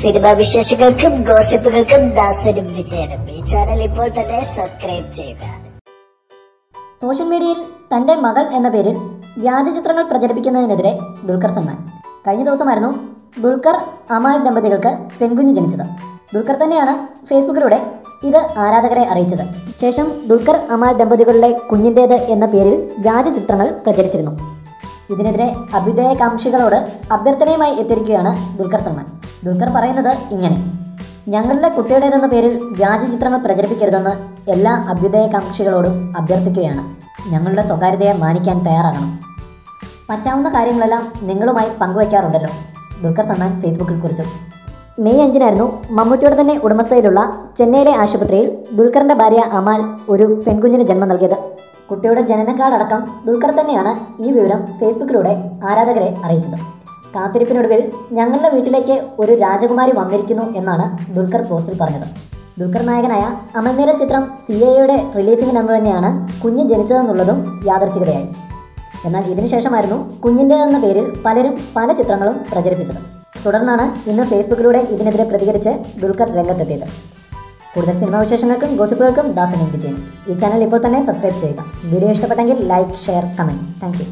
Cinema വിശേഷങ്ങൾക്കും ഗോസിപ്പുകൾക്കും ദാസനും വിജയനും ഈ channel ഇപ്പോൾ തന്നെ സബ്സ്ക്രൈബ് ചെയ്യുക. സോഷ്യൽ മീഡിയയിൽ തൻ്റെ മകൾ എന്ന പേരിൽ വ്യാജ ചിത്രങ്ങൾ പ്രചരിപ്പിക്കുന്നതിനെതിരെ ദുൽഖർ സൽമാൻ. കഴിഞ്ഞ ദിവസമായിരുന്നു ദുൽഖർ അമാൽ ദമ്പതികൾക്ക് പെൺകുഞ്ഞ് ജനിച്ചത്. ദുൽഖർ തന്നെയാണ് ഫേസ്ബുക്കിലൂടെ ഇത് ആരാധകരെ അറിയിച്ചത്. ശേഷം ദുൽഖർ അമാൽ ദമ്പതികളുടെ കുഞ്ഞിൻ്റേത് എന്ന പേരിൽ വ്യാജ ചിത്രങ്ങൾ പ്രചരിച്ചിരുന്നു. ഇതിനെതിരെ അഭ്യുദയകാംക്ഷികളോട് അഭ്യർത്ഥനയുമായി എത്തിയിരിക്കുകയാണ് ദുൽഖർ സൽമാൻ. ദുൽഖർ പറയുന്നത് ഇങ്ങനെ: ഞങ്ങളുടെ കുട്ടിയുടേതെന്ന പേരിൽ വ്യാജ ചിത്രങ്ങൾ പ്രചരിപ്പിക്കരുതെന്ന് എല്ലാ അഭ്യുദയകാംക്ഷികളോടും അഭ്യർത്ഥിക്കുകയാണ്. ഞങ്ങളുടെ സ്വകാര്യതയെ മാനിക്കാൻ തയ്യാറാകണം. പറ്റാവുന്ന കാര്യങ്ങളെല്ലാം നിങ്ങളുമായി പങ്കുവയ്ക്കാറുണ്ടല്ലോ, ദുൽഖർ സൽമാൻ ഫേസ്ബുക്കിൽ കുറിച്ചു. മെയ് 5-നായിരുന്നു മമ്മൂട്ടിയുടെ തന്നെ ഉടമസ്ഥയിലുള്ള ചെന്നൈയിലെ ആശുപത്രിയിൽ ദുൽഖറിൻ്റെ ഭാര്യ അമാൽ ഒരു പെൺകുഞ്ഞിന് ജന്മം നൽകിയത്. കുട്ടിയുടെ ജനന കാർഡടക്കം ദുൽഖർ തന്നെയാണ് ഈ വിവരം ഫേസ്ബുക്കിലൂടെ ആരാധകരെ അറിയിച്ചത്. കാത്തിരിപ്പിനൊടുവിൽ ഞങ്ങളുടെ വീട്ടിലേക്ക് ഒരു രാജകുമാരി വന്നിരിക്കുന്നു എന്നാണ് ദുൽഖർ പോസ്റ്റിൽ പറഞ്ഞത്. ദുൽഖർ നായകനായ അമൽനീര ചിത്രം CAAയുടെ റിലീസിങ്ങിനന്ന് തന്നെയാണ് കുഞ്ഞ് ജനിച്ചതെന്നുള്ളതും യാദർച്ഛികതയായി. എന്നാൽ ഇതിനുശേഷമായിരുന്നു കുഞ്ഞിൻ്റെതെന്ന പേരിൽ പലരും പല ചിത്രങ്ങളും പ്രചരിപ്പിച്ചത്. തുടർന്നാണ് ഇന്ന് ഫേസ്ബുക്കിലൂടെ ഇതിനെതിരെ പ്രതികരിച്ച് ദുൽഖർ രംഗത്തെത്തിയത്. കൂടുതൽ സിനിമാ വിശേഷങ്ങൾക്കും ഗോസിപ്പുകൾക്കും ദാസനും വിജയനും ഈ ചാനൽ ഇപ്പോൾ തന്നെ സബ്സ്ക്രൈബ് ചെയ്യുക. വീഡിയോ ഇഷ്ടപ്പെട്ടെങ്കിൽ like, share, comment. Thank you.